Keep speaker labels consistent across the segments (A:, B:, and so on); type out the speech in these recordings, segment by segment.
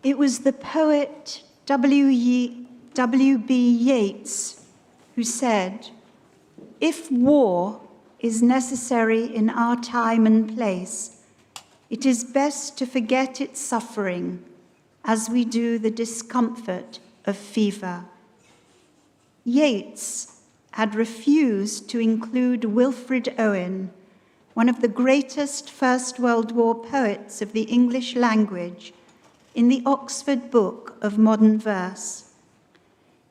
A: It was the poet W.B. Yeats who said, "If war is necessary in our time and place, it is best to forget its suffering as we do the discomfort of fever." Yeats had refused to include Wilfred Owen, one of the greatest First World War poets of the English language, in the Oxford Book of Modern Verse.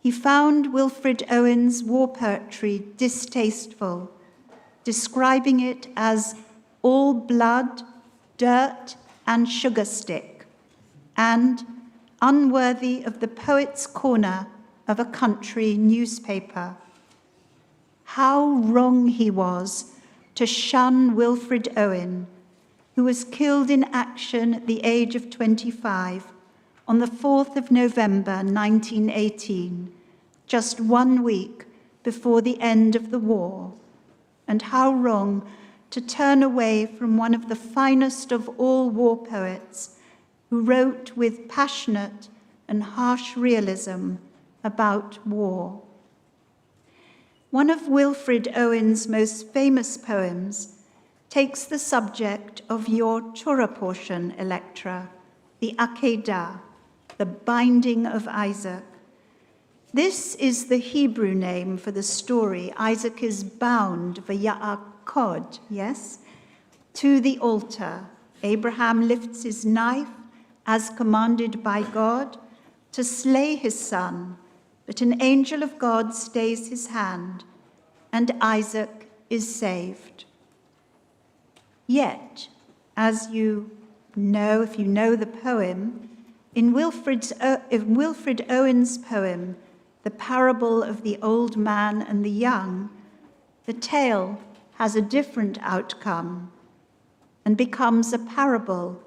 A: He found Wilfred Owen's war poetry distasteful, describing it as all blood, dirt, and sugar stick, and unworthy of the poet's corner of a country newspaper. How wrong he was to shun Wilfred Owen, who was killed in action at the age of 25 on the 4th of November 1918, just 1 week before the end of the war, and how wrong to turn away from one of the finest of all war poets, who wrote with passionate and harsh realism about war. One of Wilfred Owen's most famous poems takes the subject of your Torah portion, Electra, the Akedah, the binding of Isaac. This is the Hebrew name for the story. Isaac is bound, v'ya'akod, yes, to the altar. Abraham lifts his knife, as commanded by God, to slay his son, but an angel of God stays his hand, and Isaac is saved. Yet, as you know, if you know the poem, in Wilfred Owen's poem, The Parable of the Old Man and the Young, the tale has a different outcome and becomes a parable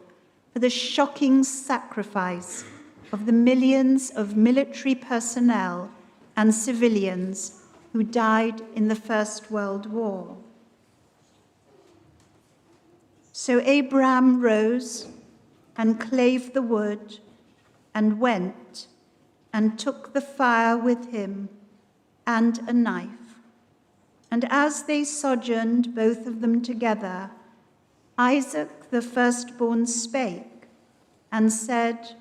A: for the shocking sacrifice of the millions of military personnel and civilians who died in the First World War. So Abraham rose and clave the wood and went and took the fire with him and a knife. And as they sojourned, both of them together, Isaac the firstborn spake and said,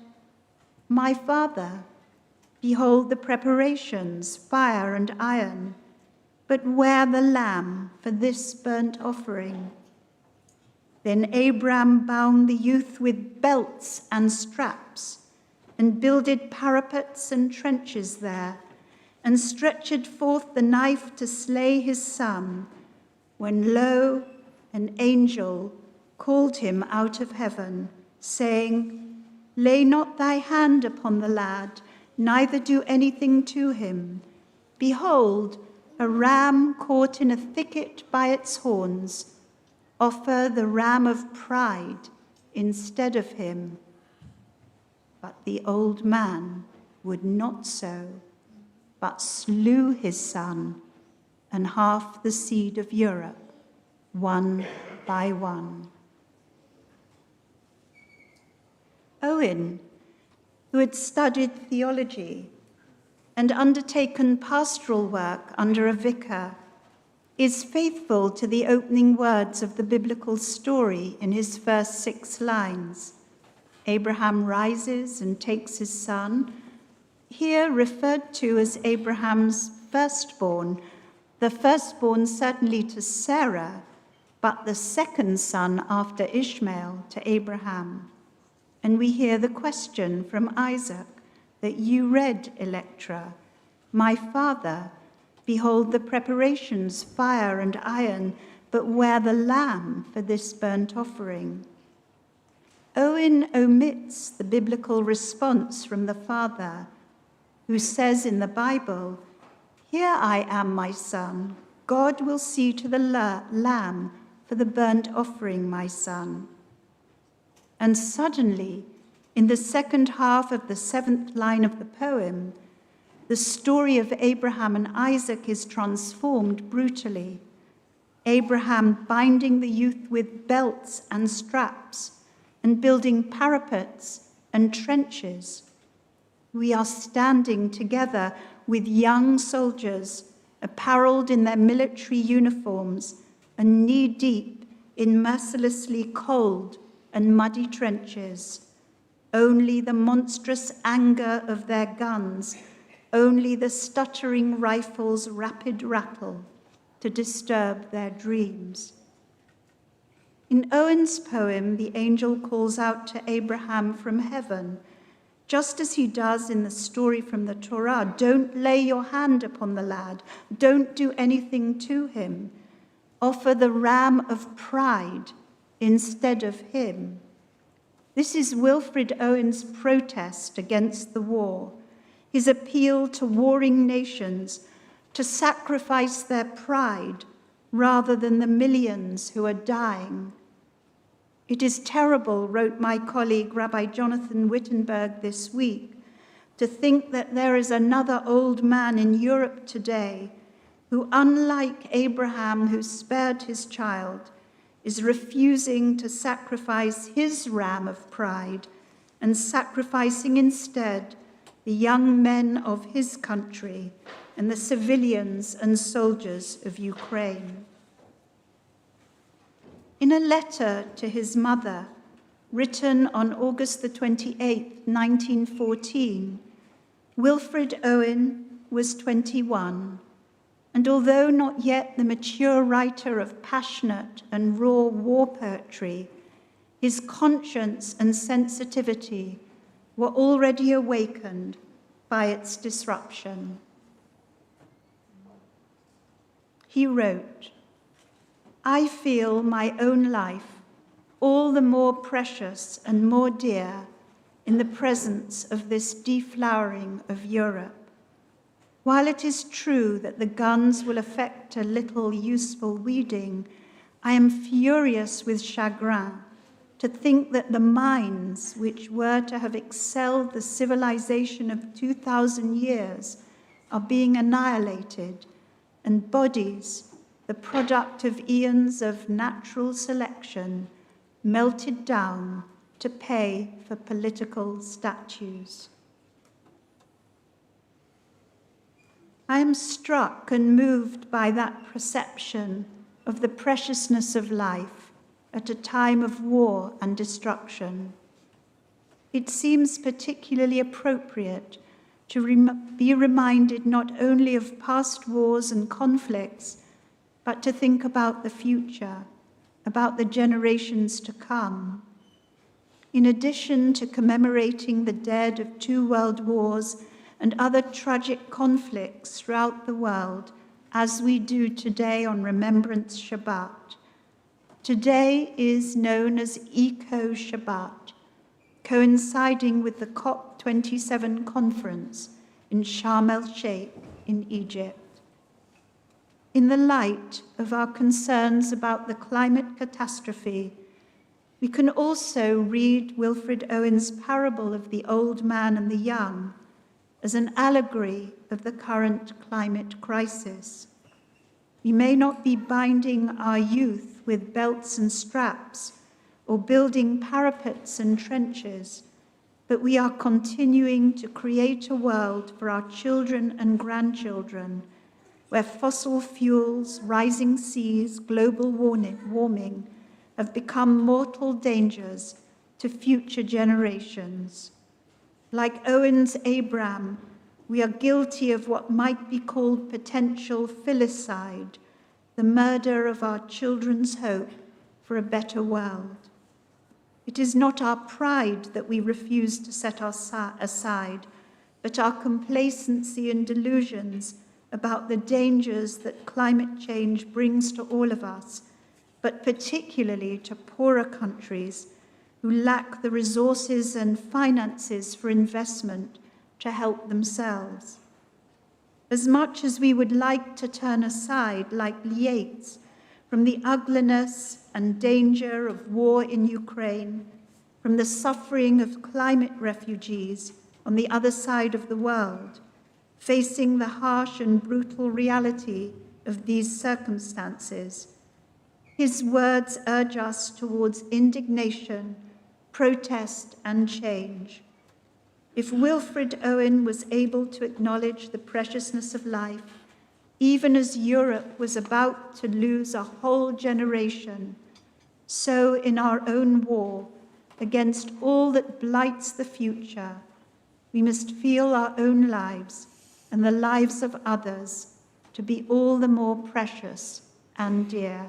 A: "My father, behold the preparations, fire and iron, but where the lamb for this burnt offering?" Then Abram bound the youth with belts and straps, and builded parapets and trenches there, and stretched forth the knife to slay his son, when lo, an angel called him out of heaven, saying, "Lay not thy hand upon the lad, neither do anything to him. Behold, a ram caught in a thicket by its horns. Offer the ram of pride instead of him." But the old man would not so, but slew his son and half the seed of Europe, one by one. Owen, who had studied theology and undertaken pastoral work under a vicar, is faithful to the opening words of the biblical story in his first 6 lines. Abraham rises and takes his son, here referred to as Abraham's firstborn, the firstborn certainly to Sarah, but the second son after Ishmael to Abraham. And we hear the question from Isaac that you read, Electra, "My father, behold the preparations, fire and iron, but where the lamb for this burnt offering?" Owen omits the biblical response from the father, who says in the Bible, "Here I am, my son. God will see to the lamb for the burnt offering, my son." And suddenly, in the second half of the 7th line of the poem, the story of Abraham and Isaac is transformed brutally. Abraham binding the youth with belts and straps and building parapets and trenches. We are standing together with young soldiers, apparelled in their military uniforms and knee-deep in mercilessly cold and muddy trenches. Only the monstrous anger of their guns, only the stuttering rifles' rapid rattle to disturb their dreams. In Owen's poem, the angel calls out to Abraham from heaven, just as he does in the story from the Torah. Don't lay your hand upon the lad. Don't do anything to him. Offer the ram of pride instead of him. This is Wilfred Owen's protest against the war, his appeal to warring nations to sacrifice their pride rather than the millions who are dying. It is terrible, wrote my colleague Rabbi Jonathan Wittenberg this week, to think that there is another old man in Europe today who, unlike Abraham who spared his child, is refusing to sacrifice his ram of pride and sacrificing instead the young men of his country and the civilians and soldiers of Ukraine. In a letter to his mother, written on August the 28th, 1914, Wilfred Owen was 21, and although not yet the mature writer of passionate and raw war poetry, his conscience and sensitivity were already awakened by its disruption. He wrote, "I feel my own life all the more precious and more dear in the presence of this deflowering of Europe. While it is true that the guns will effect a little useful weeding, I am furious with chagrin to think that the minds which were to have excelled the civilization of 2,000 years are being annihilated, and bodies, the product of eons of natural selection, melted down to pay for political statues." I am struck and moved by that perception of the preciousness of life at a time of war and destruction. It seems particularly appropriate to be reminded not only of past wars and conflicts, but to think about the future, about the generations to come. In addition to commemorating the dead of 2 world wars and other tragic conflicts throughout the world, as we do today on Remembrance Shabbat, today is known as Eco Shabbat, coinciding with the COP27 conference in Sharm el-Sheikh in Egypt. In the light of our concerns about the climate catastrophe, we can also read Wilfred Owen's parable of the old man and the young as an allegory of the current climate crisis. We may not be binding our youth with belts and straps or building parapets and trenches, but we are continuing to create a world for our children and grandchildren where fossil fuels, rising seas, global warming have become mortal dangers to future generations. Like Owen's Abraham, we are guilty of what might be called potential filicide, the murder of our children's hope for a better world. It is not our pride that we refuse to set aside, but our complacency and delusions about the dangers that climate change brings to all of us, but particularly to poorer countries who lack the resources and finances for investment to help themselves. As much as we would like to turn aside, like Yeats, from the ugliness and danger of war in Ukraine, from the suffering of climate refugees on the other side of the world, facing the harsh and brutal reality of these circumstances, his words urge us towards indignation, protest, and change. If Wilfred Owen was able to acknowledge the preciousness of life, even as Europe was about to lose a whole generation, so in our own war against all that blights the future, we must feel our own lives and the lives of others to be all the more precious and dear.